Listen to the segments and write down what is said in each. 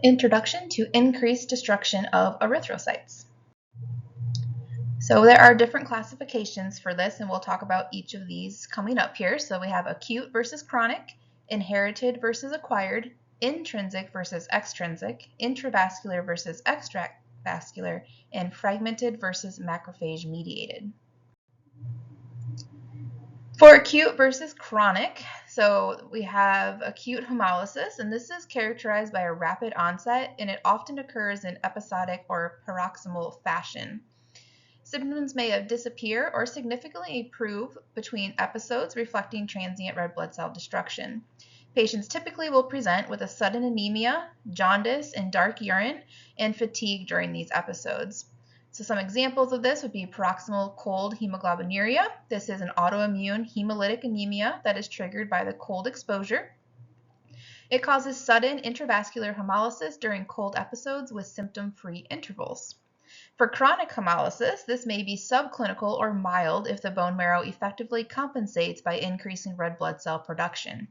Introduction to increased destruction of erythrocytes. So there are different classifications for this, and we'll talk about each of these coming up here. So we have acute versus chronic, inherited versus acquired, intrinsic versus extrinsic, intravascular versus extravascular, and fragmented versus macrophage mediated. For acute versus chronic, so we have acute hemolysis, and this is characterized by a rapid onset, and it often occurs in episodic or paroxysmal fashion. Symptoms may disappear or significantly improve between episodes, reflecting transient red blood cell destruction. Patients typically will present with a sudden anemia, jaundice, and dark urine, and fatigue during these episodes. So some examples of this would be paroxysmal cold hemoglobinuria. This is an autoimmune hemolytic anemia that is triggered by the cold exposure. It causes sudden intravascular hemolysis during cold episodes with symptom-free intervals. For chronic hemolysis, this may be subclinical or mild if the bone marrow effectively compensates by increasing red blood cell production.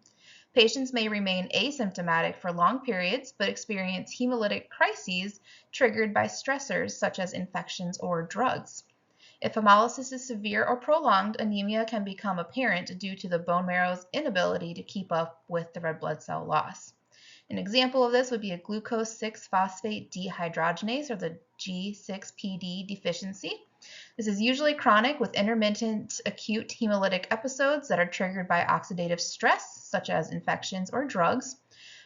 Patients may remain asymptomatic for long periods but experience hemolytic crises triggered by stressors such as infections or drugs. If hemolysis is severe or prolonged, anemia can become apparent due to the bone marrow's inability to keep up with the red blood cell loss. An example of this would be a glucose 6-phosphate dehydrogenase, or the G6PD deficiency. This is usually chronic with intermittent acute hemolytic episodes that are triggered by oxidative stress, such as infections or drugs.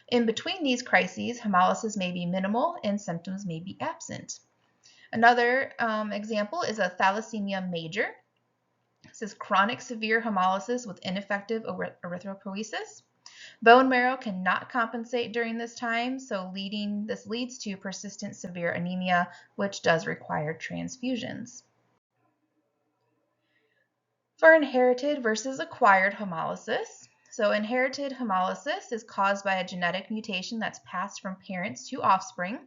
In between these crises, hemolysis may be minimal and symptoms may be absent. Another example is a thalassemia major. This is chronic severe hemolysis with ineffective erythropoiesis. Bone marrow cannot compensate during this time, so this leads to persistent severe anemia, which does require transfusions. For inherited versus acquired hemolysis, so inherited hemolysis is caused by a genetic mutation that's passed from parents to offspring.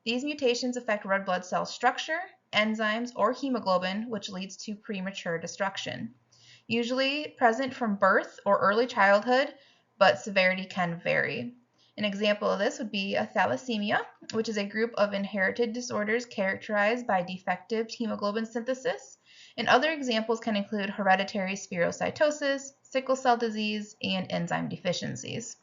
These mutations affect red blood cell structure, enzymes, or hemoglobin, which leads to premature destruction. Usually present from birth or early childhood, but severity can vary. An example of this would be a thalassemia, which is a group of inherited disorders characterized by defective hemoglobin synthesis. And other examples can include hereditary spherocytosis, sickle cell disease, and enzyme deficiencies.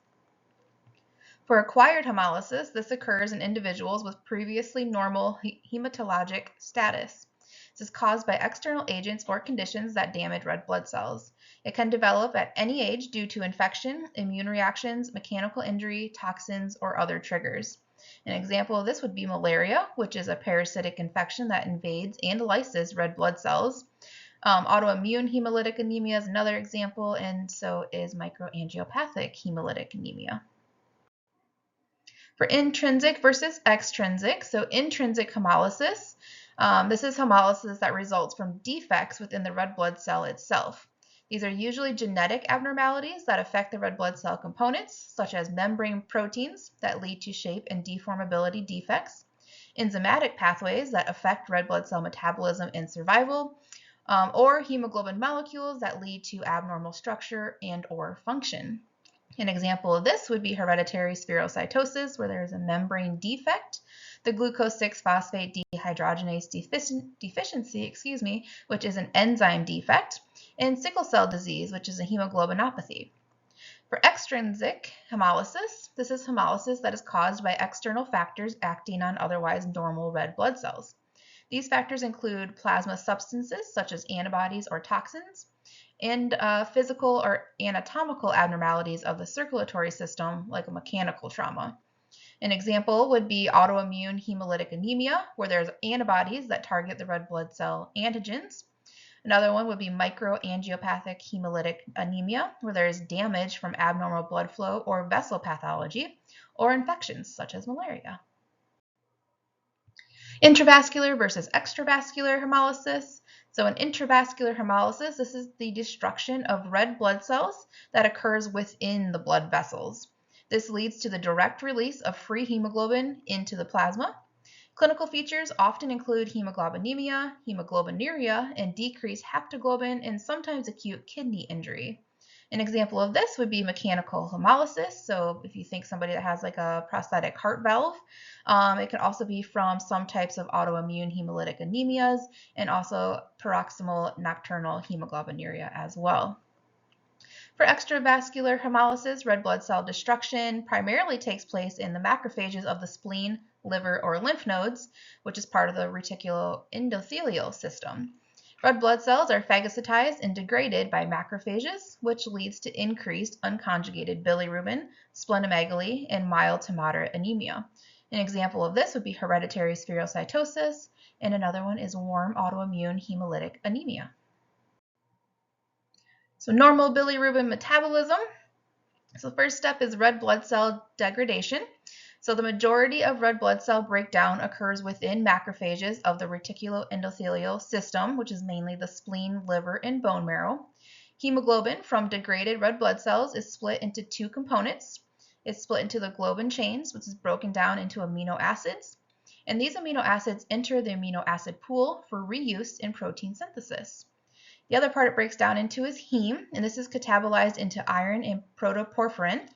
For acquired hemolysis, this occurs in individuals with previously normal hematologic status. This is caused by external agents or conditions that damage red blood cells. It can develop at any age due to infection, immune reactions, mechanical injury, toxins, or other triggers. An example of this would be malaria, which is a parasitic infection that invades and lyses red blood cells. Autoimmune hemolytic anemia is another example, and so is microangiopathic hemolytic anemia. For intrinsic versus extrinsic, so intrinsic hemolysis, this is hemolysis that results from defects within the red blood cell itself. These are usually genetic abnormalities that affect the red blood cell components, such as membrane proteins that lead to shape and deformability defects, enzymatic pathways that affect red blood cell metabolism and survival, or hemoglobin molecules that lead to abnormal structure and/or function. An example of this would be hereditary spherocytosis, where there is a membrane defect, the glucose 6-phosphate dehydrogenase deficiency, which is an enzyme defect, and sickle cell disease, which is a hemoglobinopathy. For extrinsic hemolysis, this is hemolysis that is caused by external factors acting on otherwise normal red blood cells. These factors include plasma substances such as antibodies or toxins, and physical or anatomical abnormalities of the circulatory system, like a mechanical trauma. An example would be autoimmune hemolytic anemia, where there's antibodies that target the red blood cell antigens. Another one would be microangiopathic hemolytic anemia, where there is damage from abnormal blood flow or vessel pathology, or infections such as malaria. Intravascular versus extravascular hemolysis. So in intravascular hemolysis, this is the destruction of red blood cells that occurs within the blood vessels. This leads to the direct release of free hemoglobin into the plasma. Clinical features often include hemoglobinemia, hemoglobinuria, and decreased haptoglobin, and sometimes acute kidney injury. An example of this would be mechanical hemolysis. So if you think somebody that has like a prosthetic heart valve, it can also be from some types of autoimmune hemolytic anemias and also paroxysmal nocturnal hemoglobinuria as well. For extravascular hemolysis, red blood cell destruction primarily takes place in the macrophages of the spleen, liver, or lymph nodes, which is part of the reticuloendothelial system. Red blood cells are phagocytized and degraded by macrophages, which leads to increased unconjugated bilirubin, splenomegaly, and mild to moderate anemia. An example of this would be hereditary spherocytosis, and another one is warm autoimmune hemolytic anemia. So normal bilirubin metabolism. So the first step is red blood cell degradation. So the majority of red blood cell breakdown occurs within macrophages of the reticuloendothelial system, which is mainly the spleen, liver, and bone marrow. Hemoglobin from degraded red blood cells is split into two components. It's split into the globin chains, which is broken down into amino acids. And these amino acids enter the amino acid pool for reuse in protein synthesis. The other part it breaks down into is heme, and this is catabolized into iron and protoporphyrin.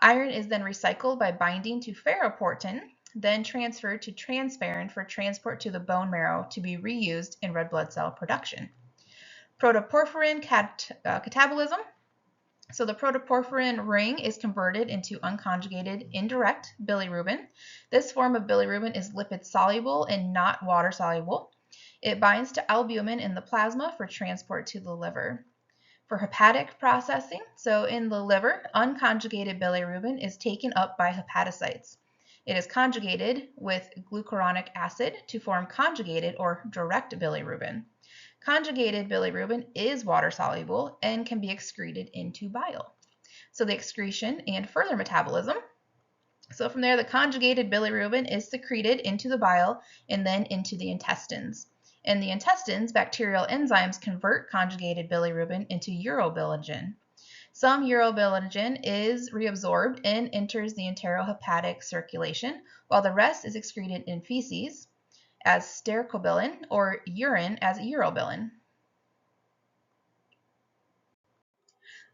Iron is then recycled by binding to ferroportin, then transferred to transferrin for transport to the bone marrow to be reused in red blood cell production. Protoporphyrin catabolism. So the protoporphyrin ring is converted into unconjugated indirect bilirubin. This form of bilirubin is lipid soluble and not water soluble. It binds to albumin in the plasma for transport to the liver. For hepatic processing, so in the liver, unconjugated bilirubin is taken up by hepatocytes. It is conjugated with glucuronic acid to form conjugated or direct bilirubin. Conjugated bilirubin is water soluble and can be excreted into bile. So the excretion and further metabolism. So from there, the conjugated bilirubin is secreted into the bile and then into the intestines. In the intestines, bacterial enzymes convert conjugated bilirubin into urobilinogen. Some urobilinogen is reabsorbed and enters the enterohepatic circulation, while the rest is excreted in feces as stercobilin or urine as urobilin.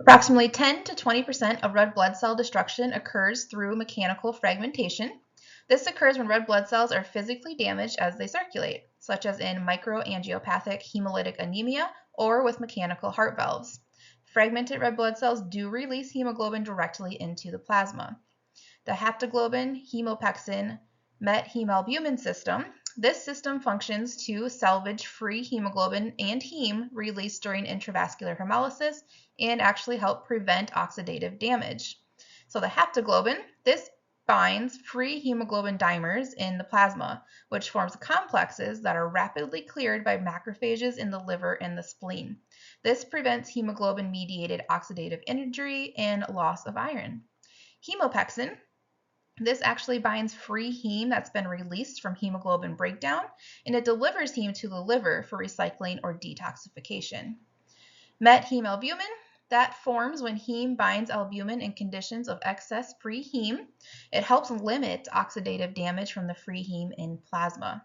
Approximately 10 to 20% of red blood cell destruction occurs through mechanical fragmentation. This occurs when red blood cells are physically damaged as they circulate, such as in microangiopathic hemolytic anemia or with mechanical heart valves. Fragmented red blood cells do release hemoglobin directly into the plasma. The haptoglobin, hemopexin, methemalbumin system. This system functions to salvage free hemoglobin and heme released during intravascular hemolysis and actually help prevent oxidative damage. So the haptoglobin, this binds free hemoglobin dimers in the plasma, which forms complexes that are rapidly cleared by macrophages in the liver and the spleen. This prevents hemoglobin-mediated oxidative injury and loss of iron. Hemopexin, this actually binds free heme that's been released from hemoglobin breakdown, and it delivers heme to the liver for recycling or detoxification. Methemalbumin, that forms when heme binds albumin in conditions of excess free heme. It helps limit oxidative damage from the free heme in plasma.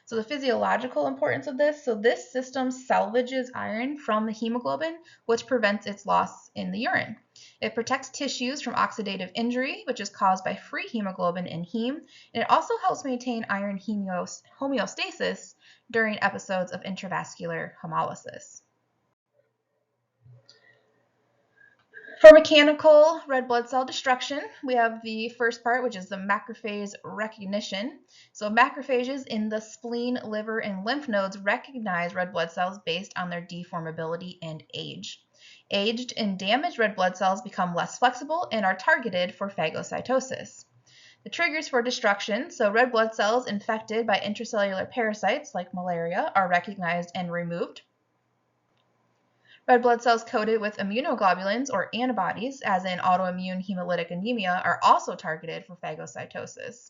So the physiological importance of this, so this system salvages iron from the hemoglobin, which prevents its loss in the urine. It protects tissues from oxidative injury, which is caused by free hemoglobin and heme, and it also helps maintain iron homeostasis during episodes of intravascular hemolysis. For mechanical red blood cell destruction, we have the first part, which is the macrophage recognition. So macrophages in the spleen, liver, and lymph nodes recognize red blood cells based on their deformability and age. Aged and damaged red blood cells become less flexible and are targeted for phagocytosis. The triggers for destruction, so red blood cells infected by intracellular parasites like malaria are recognized and removed. Red blood cells coated with immunoglobulins or antibodies, as in autoimmune hemolytic anemia, are also targeted for phagocytosis.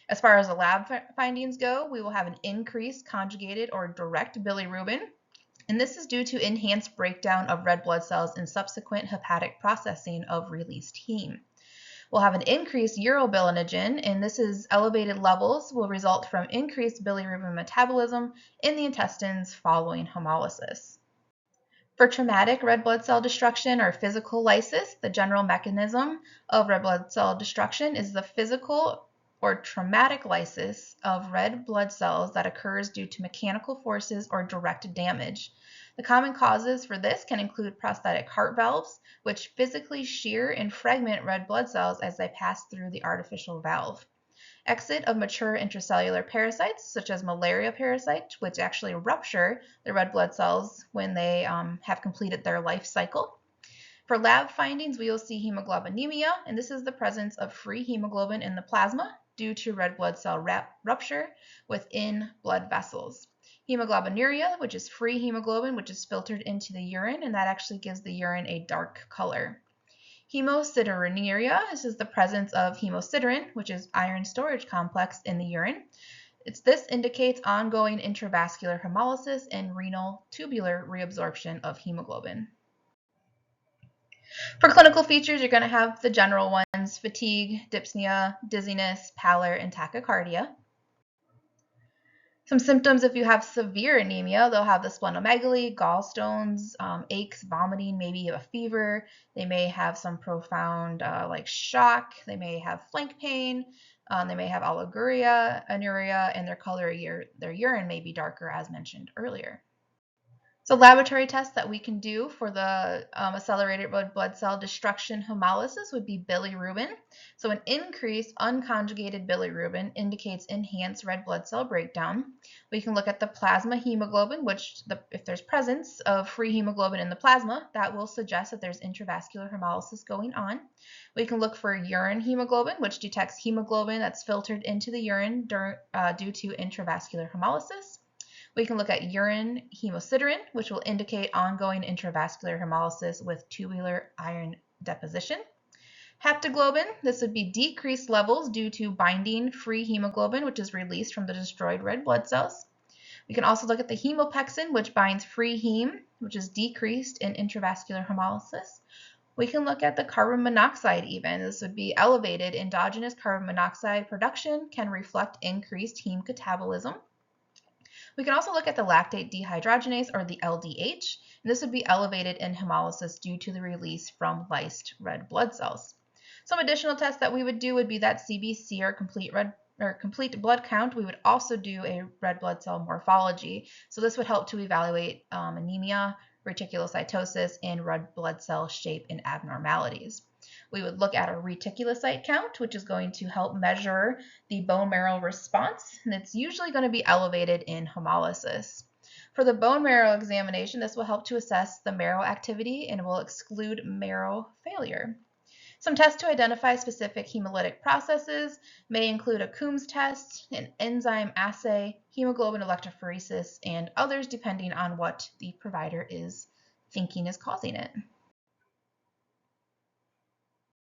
As far as the lab findings go, we will have an increased conjugated or direct bilirubin, and this is due to enhanced breakdown of red blood cells and subsequent hepatic processing of released heme. We'll have an increased urobilinogen, and this is elevated levels will result from increased bilirubin metabolism in the intestines following hemolysis. For traumatic red blood cell destruction or physical lysis, the general mechanism of red blood cell destruction is the physical or traumatic lysis of red blood cells that occurs due to mechanical forces or direct damage. The common causes for this can include prosthetic heart valves, which physically shear and fragment red blood cells as they pass through the artificial valve. Exit of mature intracellular parasites, such as malaria parasites, which actually rupture the red blood cells when they have completed their life cycle. For lab findings, we will see hemoglobinemia, and this is the presence of free hemoglobin in the plasma due to red blood cell rupture within blood vessels. Hemoglobinuria, which is free hemoglobin, which is filtered into the urine, and that actually gives the urine a dark color. Hemosideриnuria, this is the presence of hemosiderin, which is iron storage complex in the urine. This indicates ongoing intravascular hemolysis and renal tubular reabsorption of hemoglobin. For clinical features, you're going to have the general ones: fatigue, dyspnea, dizziness, pallor, and tachycardia. Some symptoms: if you have severe anemia, they'll have the splenomegaly, gallstones, aches, vomiting, maybe a fever. They may have some profound like shock. They may have flank pain. They may have oliguria, anuria, and their urine may be darker, as mentioned earlier. So laboratory tests that we can do for the accelerated red blood cell destruction hemolysis would be bilirubin. So an increased unconjugated bilirubin indicates enhanced red blood cell breakdown. We can look at the plasma hemoglobin, which if there's presence of free hemoglobin in the plasma, that will suggest that there's intravascular hemolysis going on. We can look for urine hemoglobin, which detects hemoglobin that's filtered into the urine due to intravascular hemolysis. We can look at urine hemosiderin, which will indicate ongoing intravascular hemolysis with tubular iron deposition. Haptoglobin, this would be decreased levels due to binding free hemoglobin, which is released from the destroyed red blood cells. We can also look at the hemopexin, which binds free heme, which is decreased in intravascular hemolysis. We can look at the carbon monoxide even. This would be elevated endogenous carbon monoxide production can reflect increased heme catabolism. We can also look at the lactate dehydrogenase, or the LDH, and this would be elevated in hemolysis due to the release from lysed red blood cells. Some additional tests that we would do would be that CBC, or complete blood count. We would also do a red blood cell morphology. So this would help to evaluate anemia, reticulocytosis, and red blood cell shape and abnormalities. We would look at a reticulocyte count, which is going to help measure the bone marrow response, and it's usually going to be elevated in hemolysis. For the bone marrow examination, this will help to assess the marrow activity and will exclude marrow failure. Some tests to identify specific hemolytic processes may include a Coombs test, an enzyme assay, hemoglobin electrophoresis, and others depending on what the provider is thinking is causing it.